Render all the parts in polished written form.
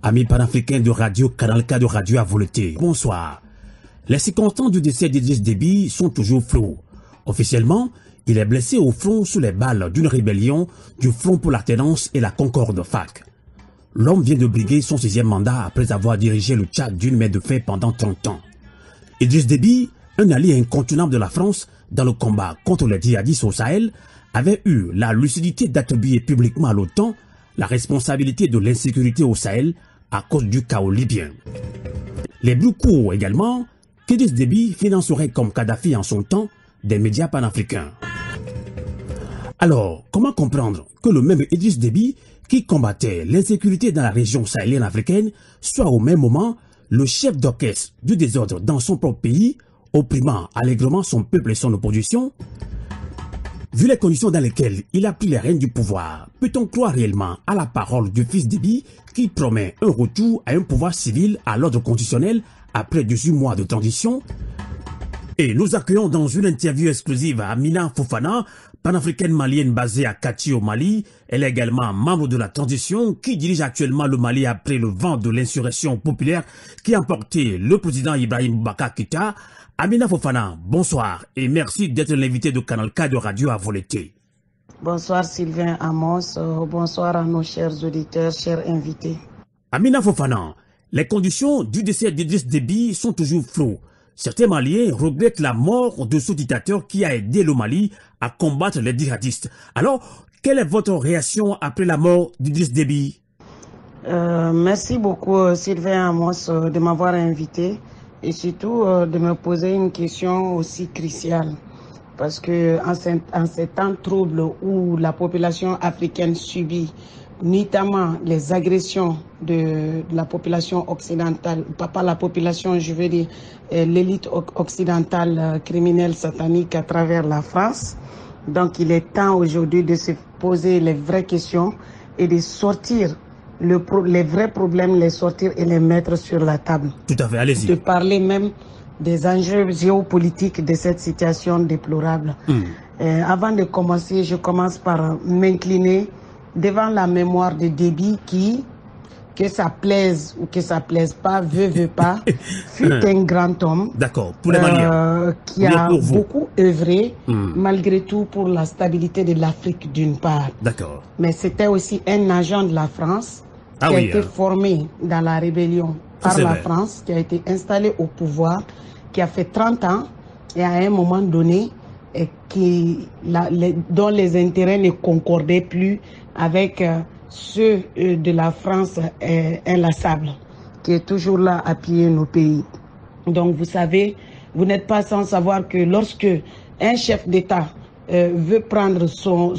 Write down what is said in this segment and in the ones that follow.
Amis panafricains de radio, Canal K de radio à volonté. Bonsoir. Les circonstances du décès d'Idriss Déby sont toujours floues. Officiellement, il est blessé au front sous les balles d'une rébellion du Front pour l'alternance et la Concorde FAC. L'homme vient de briguer son 6e mandat après avoir dirigé le Tchad d'une main de fer pendant 30 ans. Idriss Déby, un allié incontournable de la France dans le combat contre les djihadistes au Sahel, avait eu la lucidité d'attribuer publiquement à l'OTAN la responsabilité de l'insécurité au Sahel à cause du chaos libyen. Les bruits courent également qu'Idriss Déby financerait comme Kadhafi en son temps des médias panafricains. Alors, comment comprendre que le même Idriss Déby qui combattait l'insécurité dans la région sahélienne africaine soit au même moment le chef d'orchestre du désordre dans son propre pays, opprimant allègrement son peuple et son opposition? Vu les conditions dans lesquelles il a pris les rênes du pouvoir, peut-on croire réellement à la parole du fils Déby qui promet un retour à un pouvoir civil à l'ordre constitutionnel après 18 mois de transition? Et nous accueillons dans une interview exclusive Amina Fofana, panafricaine malienne basée à Kati au Mali. Elle est également membre de la transition qui dirige actuellement le Mali après le vent de l'insurrection populaire qui a emporté le président Ibrahim Boubacar Keïta. Amina Fofana, bonsoir et merci d'être l'invité de Canal K de radio à volonté. Bonsoir Sylvain Amos, bonsoir à nos chers auditeurs, chers invités. Amina Fofana, les conditions du décès d'Idriss Déby sont toujours floues. Certains Maliens regrettent la mort de ce dictateur qui a aidé le Mali à combattre les djihadistes. Alors, quelle est votre réaction après la mort d'Idriss Déby? Merci beaucoup Sylvain Amos de m'avoir invité et surtout de me poser une question aussi cruciale. Parce que en ces temps troubles où la population africaine subit notamment les agressions de la population occidentale, pas la population, je veux dire l'élite occidentale criminelle satanique à travers la France. Donc il est temps aujourd'hui de se poser les vraies questions et de sortir les vrais problèmes, les sortir et les mettre sur la table. Tout à fait, allez-y. De parler même des enjeux géopolitiques de cette situation déplorable. Avant de commencer, je commence par m'incliner devant la mémoire de Déby qui, que ça plaise ou que ça plaise pas, veut pas, fut un grand homme. D'accord, pour les Maliens. Qui a beaucoup œuvré, malgré tout, pour la stabilité de l'Afrique d'une part. D'accord. Mais c'était aussi un agent de la France qui a été formé dans la rébellion par la France, qui a été installé au pouvoir, qui a fait 30 ans et à un moment donné, dont les intérêts ne concordaient plus avec ceux de la France inlassable, qui est toujours là à piller nos pays. Donc vous savez, vous n'êtes pas sans savoir que lorsque un chef d'État veut prendre son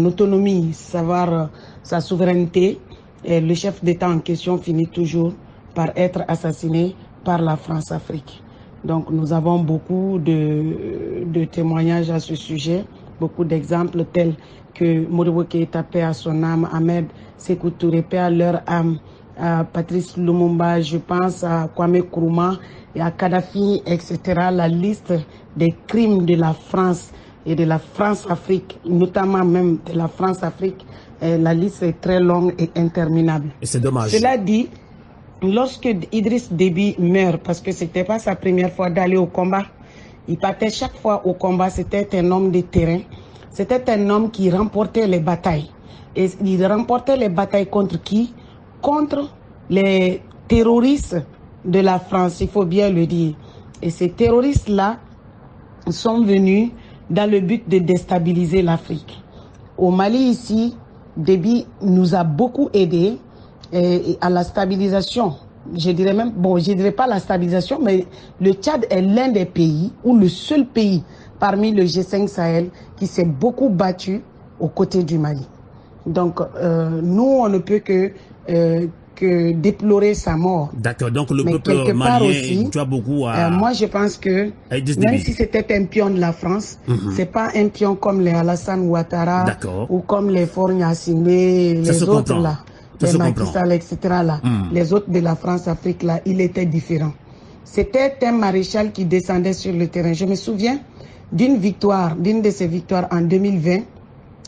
autonomie, savoir sa souveraineté, le chef d'État en question finit toujours par être assassiné par la France-Afrique. Donc nous avons beaucoup de témoignages à ce sujet, beaucoup d'exemples tels que Modibo Keïta, paix à son âme, Ahmed Sékou Touré, paix à leur âme, à Patrice Lumumba, je pense à Kwame Nkrumah et à Kadhafi, etc. La liste des crimes de la France et de la France-Afrique, notamment même de la France-Afrique, la liste est très longue et interminable. Et c'est dommage. Cela dit, lorsque Idriss Déby meurt, parce que c'était pas sa première fois d'aller au combat, il partait chaque fois au combat, c'était un homme de terrain, c'était un homme qui remportait les batailles. Et il remportait les batailles contre qui? Contre les terroristes de la France, il faut bien le dire. Et ces terroristes-là sont venus dans le but de déstabiliser l'Afrique. Au Mali ici, Déby nous a beaucoup aidés à la stabilisation. Je dirais même, bon, je dirais pas la stabilisation, mais le Tchad est l'un des pays, ou le seul pays parmi le G5 Sahel qui s'est beaucoup battu aux côtés du Mali. Donc, nous, on ne peut que déplorer sa mort. D'accord, donc le peuple malien doit beaucoup à... moi, je pense que même si c'était un pion de la France, c'est pas un pion comme les Alassane Ouattara ou comme les Faure Gnassingbé, les autres là, les Macky Sall, etc. là, les autres de la France-Afrique là, il était différent. C'était un maréchal qui descendait sur le terrain. Je me souviens d'une victoire, d'une de ses victoires en 2020,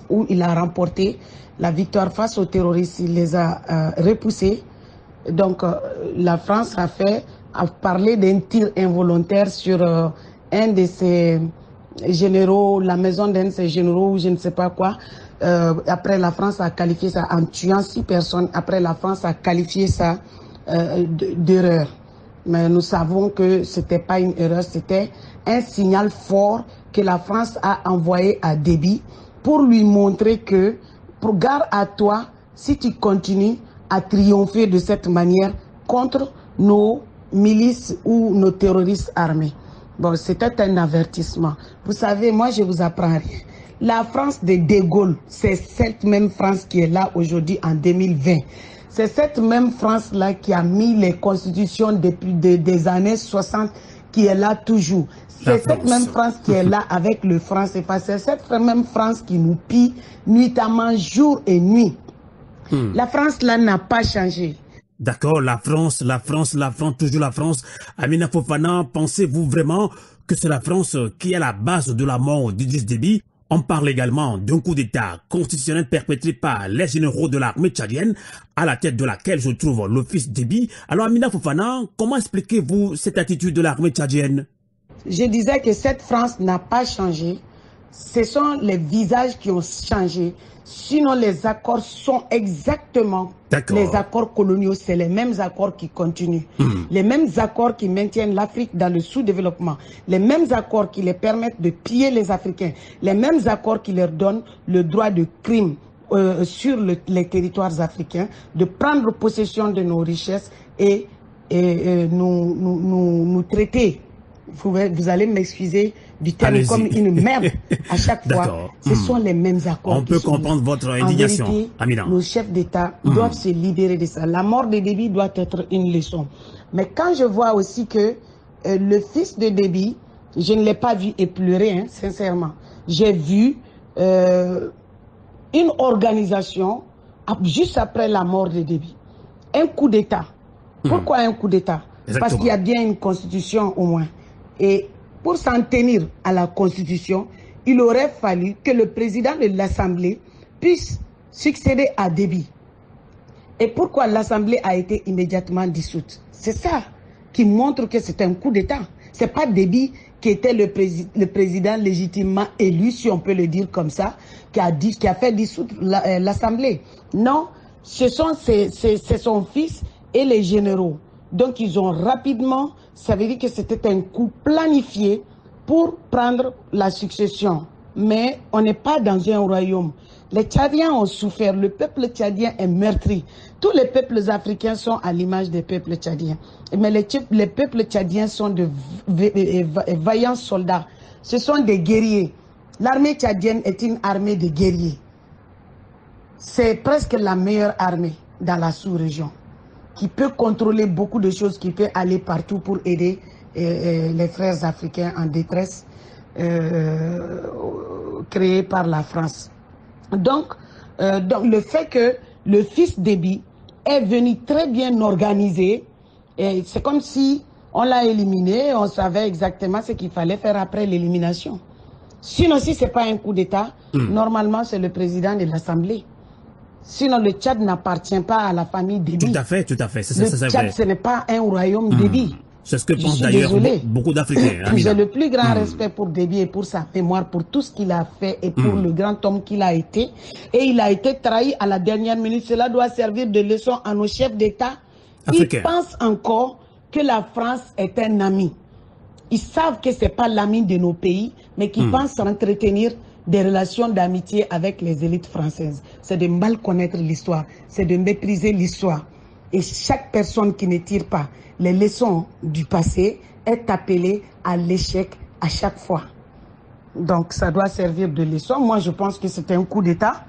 où il a remporté la victoire face aux terroristes. Il les a repoussés Donc, la France a parlé d'un tir involontaire sur un de ses généraux, la maison d'un de ses généraux, ou je ne sais pas quoi. Après, la France a qualifié ça en tuant 6 personnes. Après, la France a qualifié ça d'erreur. Mais nous savons que ce n'était pas une erreur, c'était un signal fort que la France a envoyé à Déby pour lui montrer que, pour garde à toi, si tu continues à triompher de cette manière contre nos milices ou nos terroristes armés. Bon, c'était un avertissement. Vous savez, moi, je vous apprends rien. La France de De Gaulle, c'est cette même France qui est là aujourd'hui en 2020. C'est cette même France-là qui a mis les constitutions depuis des années 60 qui est là toujours. C'est cette même France qui est là avec le franc CFA. C'est cette même France qui nous pille nuitamment jour et nuit. La France là n'a pas changé. D'accord, la France, toujours la France. Amina Fofana, pensez-vous vraiment que c'est la France qui est à la base de la mort d'Idriss Déby? On parle également d'un coup d'État constitutionnel perpétré par les généraux de l'armée tchadienne, à la tête de laquelle se trouve le fils Déby. Alors Amina Fofana, comment expliquez-vous cette attitude de l'armée tchadienne? Je disais que cette France n'a pas changé. Ce sont les visages qui ont changé. Sinon, les accords sont exactement les accords coloniaux. C'est les mêmes accords qui continuent. Les mêmes accords qui maintiennent l'Afrique dans le sous-développement. Les mêmes accords qui les permettent de piller les Africains. Les mêmes accords qui leur donnent le droit de crime sur les territoires africains, de prendre possession de nos richesses et nous traiter. Vous allez m'excuser du terme comme une merde à chaque fois. Ce sont les mêmes accords. On peut comprendre votre indignation. En vérité, Amina, nos chefs d'État doivent se libérer de ça. La mort de Déby doit être une leçon. Mais quand je vois aussi que le fils de Déby, je ne l'ai pas vu pleurer, hein, sincèrement. J'ai vu une organisation juste après la mort de Déby. Un coup d'État. Pourquoi un coup d'État? Parce qu'il y a bien une constitution au moins. Et pour s'en tenir à la Constitution, il aurait fallu que le président de l'Assemblée puisse succéder à Déby. Et pourquoi l'Assemblée a été immédiatement dissoute? C'est ça qui montre que c'est un coup d'État. Ce n'est pas Déby qui était le président légitimement élu, si on peut le dire comme ça, qui a fait dissoudre l'Assemblée. Non, c'est son fils et les généraux. Donc ils ont rapidement, ça veut dire que c'était un coup planifié pour prendre la succession. Mais on n'est pas dans un royaume. Les Tchadiens ont souffert, le peuple tchadien est meurtri. Tous les peuples africains sont à l'image des peuples tchadiens. Mais les peuples tchadiens sont de vaillants soldats. Ce sont des guerriers. L'armée tchadienne est une armée de guerriers. C'est presque la meilleure armée dans la sous-région, qui peut contrôler beaucoup de choses, qui peut aller partout pour aider les frères africains en détresse créés par la France. Donc le fait que le fils Déby est venu très bien organisé, c'est comme si on l'a éliminé, on savait exactement ce qu'il fallait faire après l'élimination. Sinon, si ce n'est pas un coup d'État, normalement c'est le président de l'Assemblée. Sinon, le Tchad n'appartient pas à la famille Déby. Tout à fait, tout à fait. Le Tchad, ce n'est pas un royaume Déby. C'est ce que pensent d'ailleurs beaucoup d'Africains. J'ai le plus grand respect pour Déby et pour sa mémoire, pour tout ce qu'il a fait et pour le grand homme qu'il a été. Et il a été trahi à la dernière minute. Cela doit servir de leçon à nos chefs d'État. Ils pensent encore que la France est un ami. Ils savent que ce n'est pas l'ami de nos pays, mais qu'ils pensent entretenir des relations d'amitié avec les élites françaises. C'est de mal connaître l'histoire, c'est de mépriser l'histoire. Et chaque personne qui ne tire pas les leçons du passé est appelée à l'échec à chaque fois. Donc ça doit servir de leçon. Moi je pense que c'était un coup d'État,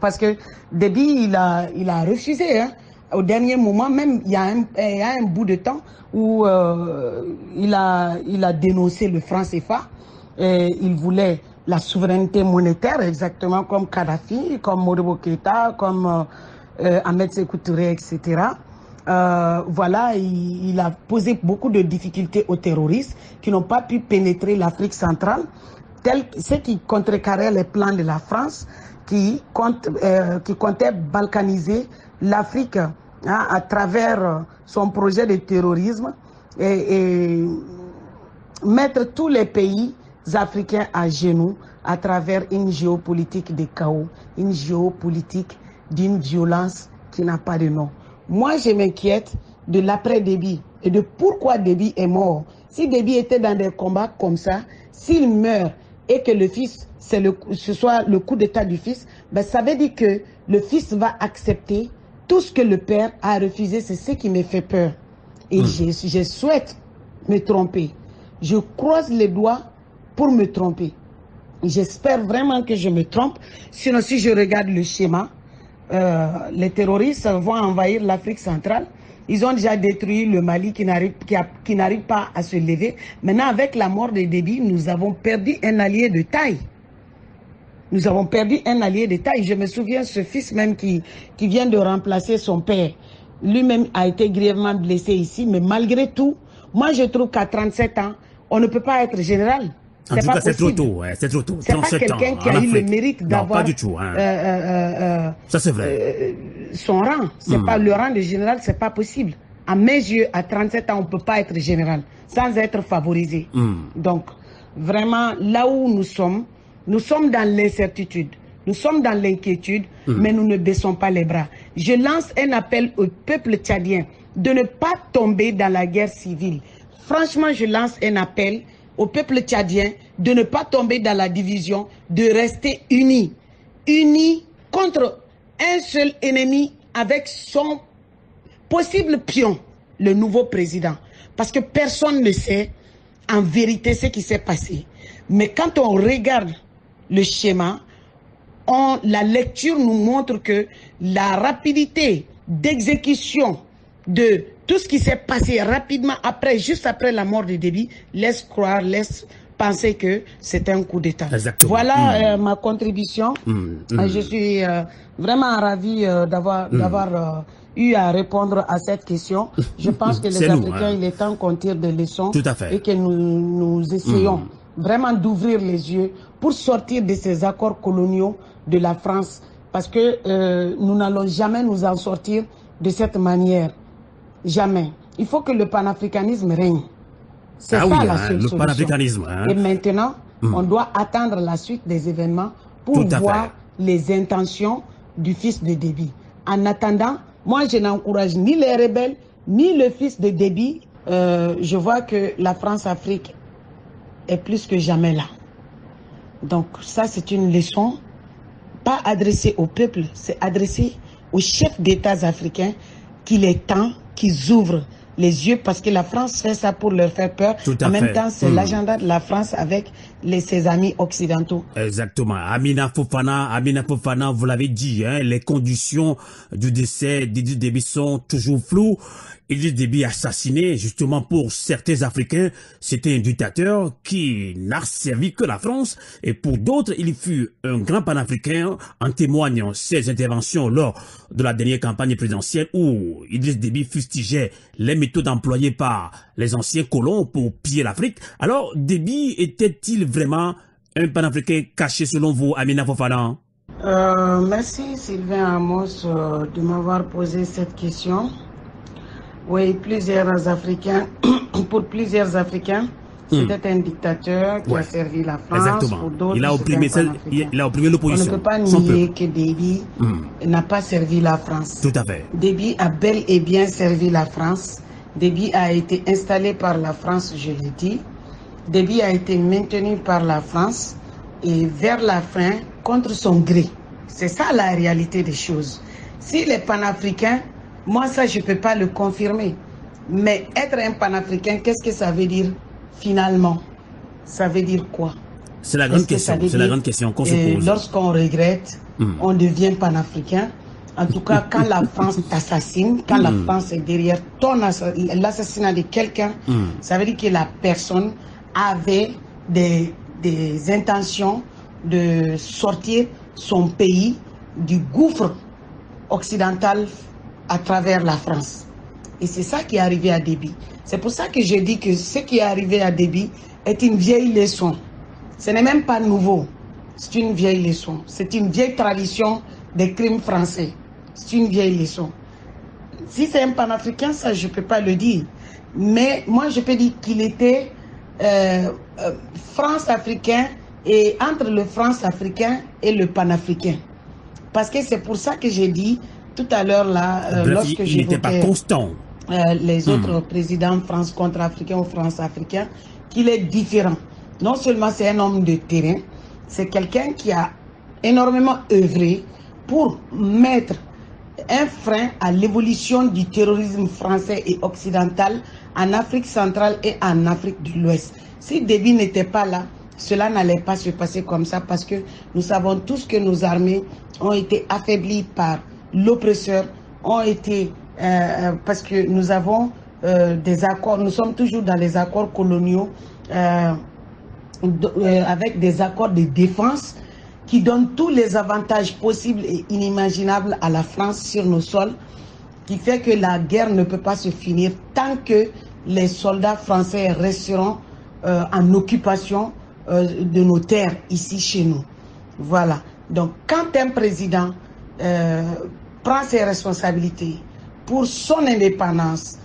parce que Déby il a refusé. Hein. Au dernier moment, même il y a un bout de temps où il a dénoncé le franc CFA. Il voulait la souveraineté monétaire, exactement comme Kadhafi, comme Modibo Keïta, comme Ahmed Sékou Touré, etc. Voilà, il a posé beaucoup de difficultés aux terroristes qui n'ont pas pu pénétrer l'Afrique centrale, ce qui contrecarrait les plans de la France qui comptait balkaniser l'Afrique hein, à travers son projet de terrorisme et mettre tous les pays africains à genoux à travers une géopolitique de chaos, une géopolitique d'une violence qui n'a pas de nom. Moi, je m'inquiète de l'après-Déby et de pourquoi Déby est mort. Si Déby était dans des combats comme ça, s'il meurt et que le fils, ce soit le coup d'état du fils, ben ça veut dire que le fils va accepter tout ce que le père a refusé. C'est ce qui me fait peur. Et je souhaite me tromper. Je croise les doigts pour me tromper. J'espère vraiment que je me trompe. Sinon, si je regarde le schéma, les terroristes vont envahir l'Afrique centrale. Ils ont déjà détruit le Mali qui n'arrive pas à se lever. Maintenant, avec la mort de Déby, nous avons perdu un allié de taille. Nous avons perdu un allié de taille. Je me souviens, ce fils même qui vient de remplacer son père, lui-même a été grièvement blessé ici. Mais malgré tout, moi je trouve qu'à 37 ans, on ne peut pas être général. En tout cas, c'est trop tôt. C'est trop tôt. C'est pas quelqu'un qui a eu le mérite d'avoir... pas du tout. Ça, c'est vrai. Son rang. C'est pas le rang de général, c'est pas possible. À mes yeux, à 37 ans, on ne peut pas être général sans être favorisé. Donc, vraiment, là où nous sommes dans l'incertitude. Nous sommes dans l'inquiétude, mais nous ne baissons pas les bras. Je lance un appel au peuple tchadien de ne pas tomber dans la guerre civile. Franchement, je lance un appel au peuple tchadien de ne pas tomber dans la division, de rester unis. Unis contre un seul ennemi avec son possible pion, le nouveau président. Parce que personne ne sait en vérité ce qui s'est passé. Mais quand on regarde le schéma, la lecture nous montre que la rapidité d'exécution de tout ce qui s'est passé rapidement après, juste après la mort de Déby, laisse croire, laisse penser que c'est un coup d'État. Voilà ma contribution. Je suis vraiment ravi d'avoir eu à répondre à cette question. Je pense que les Africains, il est temps qu'on tire des leçons et que nous essayons vraiment d'ouvrir les yeux pour sortir de ces accords coloniaux de la France, parce que nous n'allons jamais nous en sortir de cette manière. Jamais. Il faut que le panafricanisme règne. C'est ça la seule solution. Panafricanisme. Et maintenant, on doit attendre la suite des événements pour voir les intentions du fils de Déby. En attendant, moi je n'encourage ni les rebelles, ni le fils de Déby. Je vois que la France-Afrique est plus que jamais là. Donc ça, c'est une leçon, pas adressée au peuple, c'est adressée aux chefs d'État africains qu'il est temps qu'ils ouvrent les yeux, parce que la France fait ça pour leur faire peur. En même temps, c'est l'agenda de la France avec ses amis occidentaux. Exactement. Amina Fofana, vous l'avez dit, hein, les conditions du décès d'Idriss Déby sont toujours floues. Idriss Déby assassiné, justement pour certains Africains, c'était un dictateur qui n'a servi que la France, et pour d'autres, il fut un grand panafricain. En témoignent ses interventions lors de la dernière campagne présidentielle où Idriss Déby fustigeait les méthodes employées par les anciens colons pour piller l'Afrique. Alors, Déby était-il vraiment un panafricain caché selon vous, Amina Fofana? Merci Sylvain Amos de m'avoir posé cette question. Oui, plusieurs Africains, pour plusieurs Africains, c'était un dictateur qui a servi la France. Exactement. Pour d'autres, il a opprimé l'opposition. On ne peut pas nier que Déby n'a pas servi la France. Tout à fait. Déby a bel et bien servi la France. Déby a été installé par la France, je l'ai dit. Déby a été maintenu par la France et vers la fin, contre son gré. C'est ça la réalité des choses. Si les panafricains, moi ça je ne peux pas le confirmer, mais être un panafricain, qu'est-ce que ça veut dire finalement? Ça veut dire quoi? C'est la grande question, c'est la grande question qu'on se pose. Lorsqu'on regrette, on devient panafricain. En tout cas, quand la France t'assassine, quand la France est derrière l'assassinat de quelqu'un, ça veut dire que la personne avait des intentions de sortir son pays du gouffre occidental à travers la France. Et c'est ça qui est arrivé à Déby. C'est pour ça que je dis que ce qui est arrivé à Déby est une vieille leçon. Ce n'est même pas nouveau. C'est une vieille leçon. C'est une vieille tradition des crimes français. C'est une vieille leçon. Si c'est un panafricain, ça je ne peux pas le dire. Mais moi je peux dire qu'il était France-africain et entre le France-africain et le panafricain. Parce que c'est pour ça que j'ai dit tout à l'heure là, lorsque il n'était pas constant. Les autres présidents France contre-africains ou France-africains, qu'il est différent. Non seulement c'est un homme de terrain, c'est quelqu'un qui a énormément œuvré pour mettre un frein à l'évolution du terrorisme français et occidental en Afrique centrale et en Afrique de l'Ouest. Si Déby n'était pas là, cela n'allait pas se passer comme ça parce que nous savons tous que nos armées ont été affaiblies par l'oppresseur, ont été parce que nous avons des accords, nous sommes toujours dans les accords coloniaux avec des accords de défense qui donnent tous les avantages possibles et inimaginables à la France sur nos sols, qui fait que la guerre ne peut pas se finir tant que les soldats français resteront en occupation de nos terres ici chez nous. Voilà. Donc quand un président prend ses responsabilités pour son indépendance,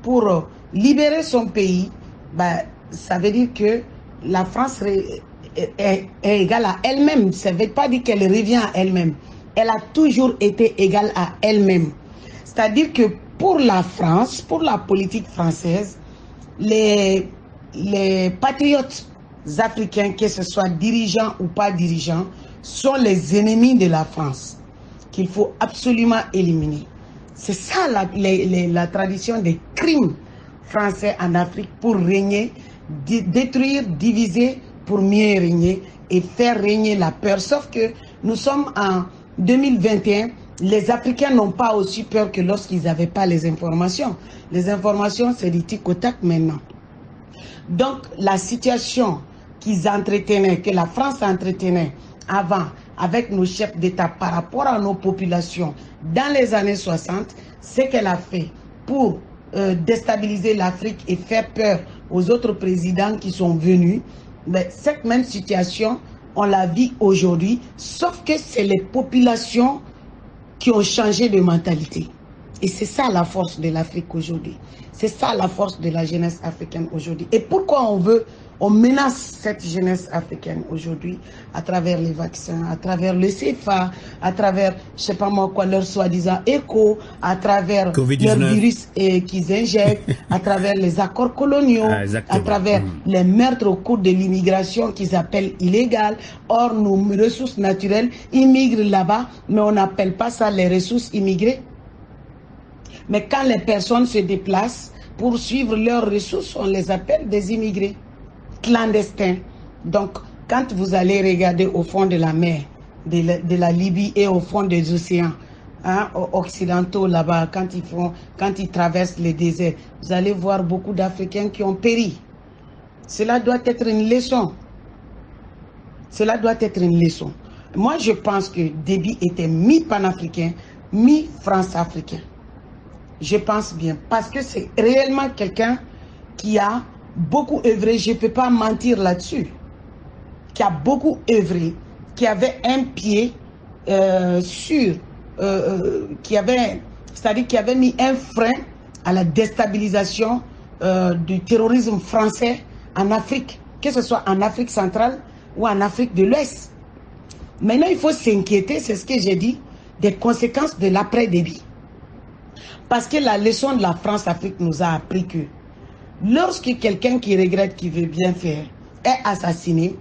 pour libérer son pays, ben, ça veut dire que la France est égale à elle-même. Ça ne veut pas dire qu'elle revient à elle-même. Elle a toujours été égale à elle-même. C'est-à-dire que pour la France, pour la politique française, les patriotes africains, que ce soit dirigeants ou pas dirigeants, sont les ennemis de la France qu'il faut absolument éliminer. C'est ça la tradition des crimes français en Afrique pour régner, détruire, diviser pour mieux régner et faire régner la peur. Sauf que nous sommes en 2021, les Africains n'ont pas aussi peur que lorsqu'ils n'avaient pas les informations. Les informations, c'est du tic au tac maintenant. Donc la situation qu'ils entretenaient, que la France entretenait avant avec nos chefs d'État par rapport à nos populations dans les années 60, ce qu'elle a fait pour déstabiliser l'Afrique et faire peur aux autres présidents qui sont venus, mais cette même situation, on la vit aujourd'hui, sauf que c'est les populations qui ont changé de mentalité. Et c'est ça la force de l'Afrique aujourd'hui. C'est ça la force de la jeunesse africaine aujourd'hui. Et pourquoi on menace cette jeunesse africaine aujourd'hui à travers les vaccins, à travers le CFA, à travers, je sais pas moi quoi, leur soi-disant écho, à travers leur virus qu'ils injectent, à travers les accords coloniaux, à travers les meurtres au cours de l'immigration qu'ils appellent illégales. Or, nos ressources naturelles immigrent là-bas, mais on n'appelle pas ça les ressources immigrées. Mais quand les personnes se déplacent pour suivre leurs ressources, on les appelle des immigrés clandestins. Donc, quand vous allez regarder au fond de la mer, de la Libye et au fond des océans occidentaux là-bas, quand ils traversent les déserts, vous allez voir beaucoup d'Africains qui ont péri. Cela doit être une leçon. Cela doit être une leçon. Moi, je pense que Déby était mi-panafricain, mi-France-africain. Je pense bien, parce que c'est réellement quelqu'un qui a beaucoup œuvré, je ne peux pas mentir là-dessus, qui a beaucoup œuvré, qui avait un pied sur, c'est-à-dire qui avait mis un frein à la déstabilisation du terrorisme français en Afrique, que ce soit en Afrique centrale ou en Afrique de l'Ouest. Maintenant, il faut s'inquiéter, c'est ce que j'ai dit, des conséquences de l'après-Déby. Parce que la leçon de la France-Afrique nous a appris que lorsque quelqu'un qui regrette, qui veut bien faire, est assassiné,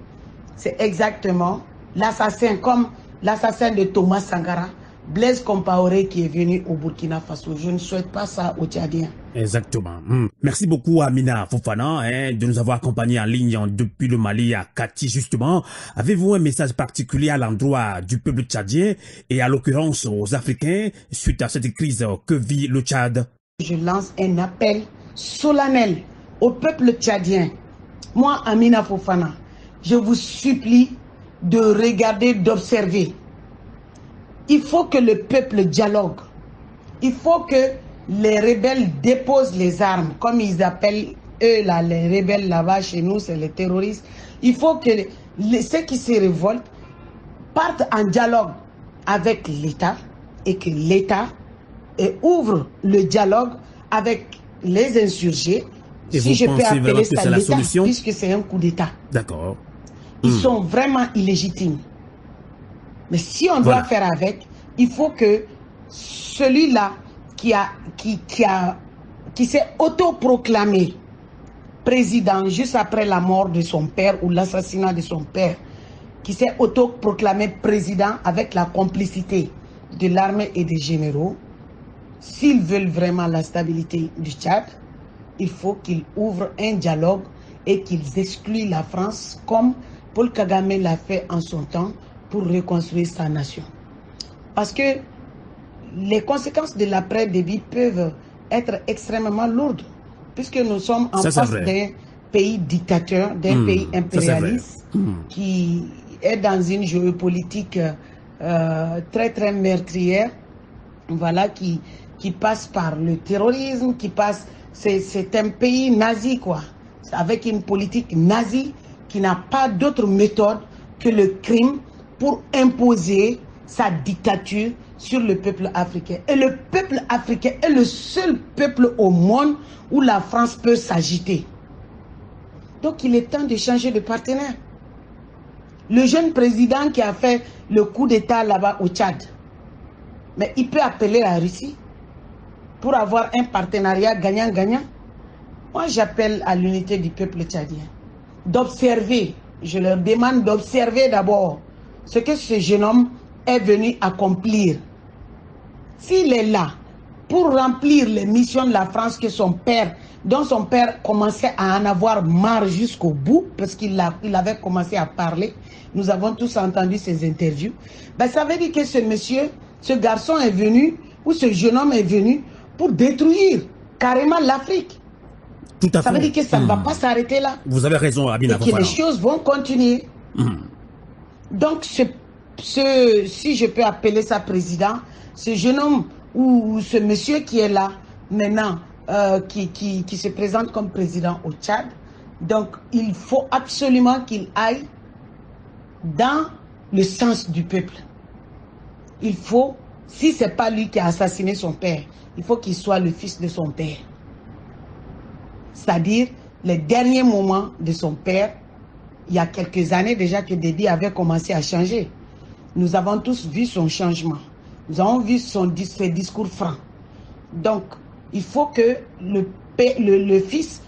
c'est exactement l'assassin, comme l'assassin de Thomas Sankara, Blaise Compaoré, qui est venu au Burkina Faso. Je ne souhaite pas ça aux Tchadiens. Exactement. Merci beaucoup Amina Fofana de nous avoir accompagnés en ligne depuis le Mali à Kati justement. Avez-vous un message particulier à l'endroit du peuple tchadien et à l'occurrence aux Africains suite à cette crise que vit le Tchad? Je lance un appel solennel au peuple tchadien. Moi, Amina Fofana, je vous supplie de regarder, d'observer. Il faut que le peuple dialogue. Il faut que les rebelles déposent les armes, comme ils appellent eux là, les rebelles là-bas chez nous, c'est les terroristes. Il faut que ceux qui se révoltent partent en dialogue avec l'État et que l'État et ouvre le dialogue avec les insurgés, et si je peux appeler ça l'État, solution, puisque c'est un coup d'État. D'accord. Ils sont vraiment illégitimes. Mais si on doit faire avec, il faut que celui-là qui s'est autoproclamé président juste après la mort de son père ou l'assassinat de son père, qui s'est autoproclamé président avec la complicité de l'armée et des généraux, s'ils veulent vraiment la stabilité du Tchad, il faut qu'ils ouvrent un dialogue et qu'ils excluent la France comme Paul Kagame l'a fait en son temps pour reconstruire sa nation. Parce que les conséquences de l'après-Déby peuvent être extrêmement lourdes, puisque nous sommes en face d'un pays dictateur, d'un pays impérialiste qui est dans une géopolitique très très meurtrière, voilà, qui passe par le terrorisme, qui passe, c'est un pays nazi quoi, avec une politique nazie qui n'a pas d'autre méthode que le crime pour imposer sa dictature sur le peuple africain. Et le peuple africain est le seul peuple au monde où la France peut s'agiter. Donc il est temps de changer de partenaire. Le jeune président qui a fait le coup d'État là-bas au Tchad, mais il peut appeler la Russie pour avoir un partenariat gagnant-gagnant. Moi j'appelle à l'unité du peuple tchadien d'observer, je leur demande d'observer d'abord ce que ce jeune homme est venu accomplir. S'il est là pour remplir les missions de la France que son père, dont son père commençait à en avoir marre jusqu'au bout, parce qu'il avait commencé à parler, nous avons tous entendu ses interviews, ben ça veut dire que ce monsieur, ce garçon est venu, ou ce jeune homme est venu pour détruire carrément l'Afrique. Tout à fait. Ça veut dire que ça ne va pas s'arrêter là. Vous avez raison, Amina. Et que les choses vont continuer. Donc, si je peux appeler ça président, ce jeune homme ou ce monsieur qui est là maintenant, qui se présente comme président au Tchad, donc il faut absolument qu'il aille dans le sens du peuple. Il faut, si ce n'est pas lui qui a assassiné son père, il faut qu'il soit le fils de son père. C'est-à-dire les derniers moments de son père, il y a quelques années déjà que Déby avait commencé à changer. Nous avons tous vu son changement. Nous avons vu ses discours francs. Donc, il faut que le fils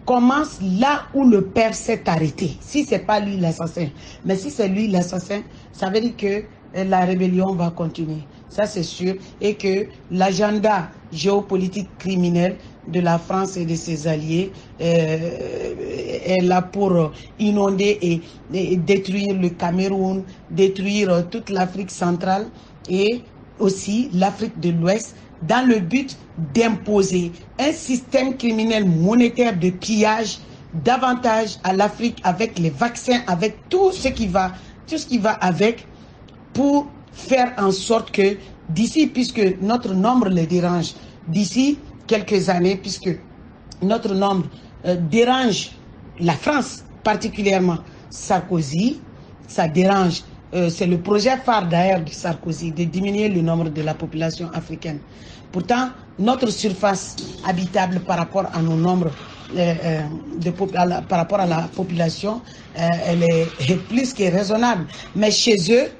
commence là où le père s'est arrêté. Si ce n'est pas lui l'assassin. Mais si c'est lui l'assassin, ça veut dire que la rébellion va continuer. Ça, c'est sûr. Et que l'agenda géopolitique criminel de la France et de ses alliés est là pour inonder et détruire le Cameroun, détruire toute l'Afrique centrale et aussi l'Afrique de l'Ouest, dans le but d'imposer un système criminel monétaire de pillage davantage à l'Afrique avec les vaccins, avec tout ce qui va avec, pour faire en sorte que d'ici, puisque notre nombre les dérange, d'ici quelques années, puisque notre nombre dérange la France particulièrement, Sarkozy, ça dérange, c'est le projet phare d'ailleurs de Sarkozy, de diminuer le nombre de la population africaine. Pourtant, notre surface habitable par rapport à nos nombres, par rapport à la population, elle est plus que raisonnable. Mais chez eux,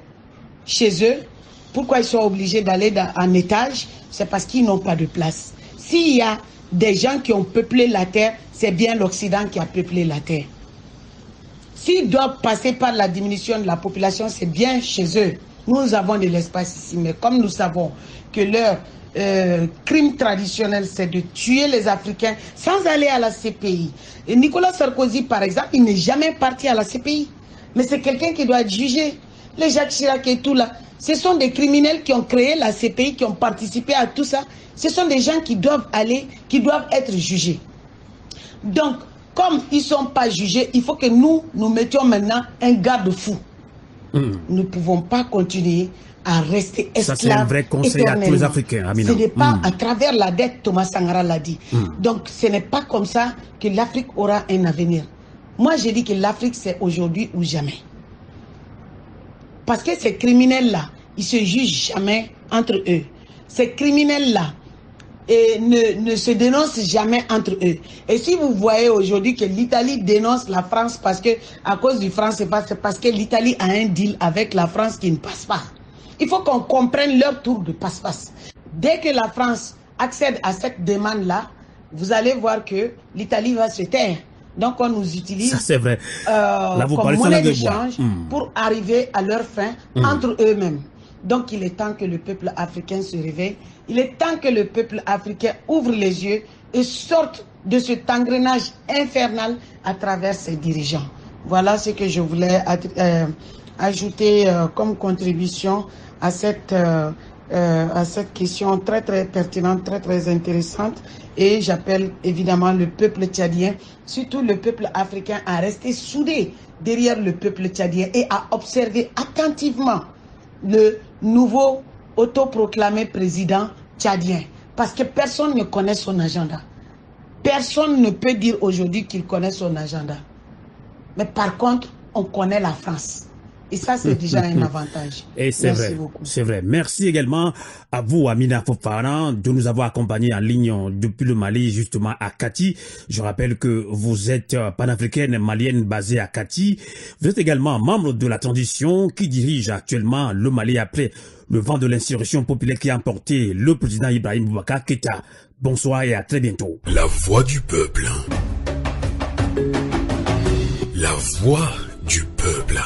pourquoi ils sont obligés d'aller en étage? C'est parce qu'ils n'ont pas de place. S'il y a des gens qui ont peuplé la terre, c'est bien l'Occident qui a peuplé la terre. S'ils doivent passer par la diminution de la population, c'est bien chez eux. Nous avons de l'espace ici, mais comme nous savons que leur crime traditionnel, c'est de tuer les Africains sans aller à la CPI. Et Nicolas Sarkozy, par exemple, il n'est jamais parti à la CPI. Mais c'est quelqu'un qui doit être jugé. Les Jacques Chirac et tout là, ce sont des criminels qui ont créé la CPI, qui ont participé à tout ça. Ce sont des gens qui doivent être jugés. Donc, comme ils ne sont pas jugés, il faut que nous mettions maintenant un garde-fou. Nous ne pouvons pas continuer à rester esclaves. Ça, c'est un vrai conseil à tous les Africains, Amina. Ce n'est pas à travers la dette, Thomas Sankara l'a dit. Donc, ce n'est pas comme ça que l'Afrique aura un avenir. Moi, j'ai dit que l'Afrique, c'est aujourd'hui ou jamais. Parce que ces criminels-là, ils ne se jugent jamais entre eux. ces criminels-là ne se dénoncent jamais entre eux. Et si vous voyez aujourd'hui que l'Italie dénonce la France parce que à cause du franc CFA, c'est parce que l'Italie a un deal avec la France qui ne passe pas. Il faut qu'on comprenne leur tour de passe-passe. Dès que la France accède à cette demande-là, vous allez voir que l'Italie va se taire. Donc on nous utilise vrai. Comme monnaie d'échange pour arriver à leur fin entre eux-mêmes. Donc il est temps que le peuple africain se réveille. Il est temps que le peuple africain ouvre les yeux et sorte de cet engrenage infernal à travers ses dirigeants. Voilà ce que je voulais ajouter comme contribution à cette question très pertinente, très intéressante. Et j'appelle évidemment le peuple tchadien, surtout le peuple africain, à rester soudé derrière le peuple tchadien et à observer attentivement le nouveau autoproclamé président tchadien. Parce que personne ne connaît son agenda. Personne ne peut dire aujourd'hui qu'il connaît son agenda. Mais par contre, on connaît la France. Et ça, c'est déjà un avantage. Et c'est vrai, c'est vrai. Merci également à vous, Amina Fofana, de nous avoir accompagnés en ligne depuis le Mali, justement à Kati. Je rappelle que vous êtes panafricaine malienne basée à Kati. Vous êtes également membre de la transition qui dirige actuellement le Mali après le vent de l'insurrection populaire qui a emporté le président Ibrahim Boubacar Keïta. Bonsoir et à très bientôt. La voix du peuple. La voix du peuple.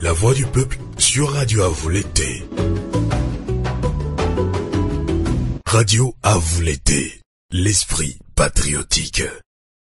La voix du peuple sur Radio à vous l'été. Radio à vous l'été. L'esprit patriotique.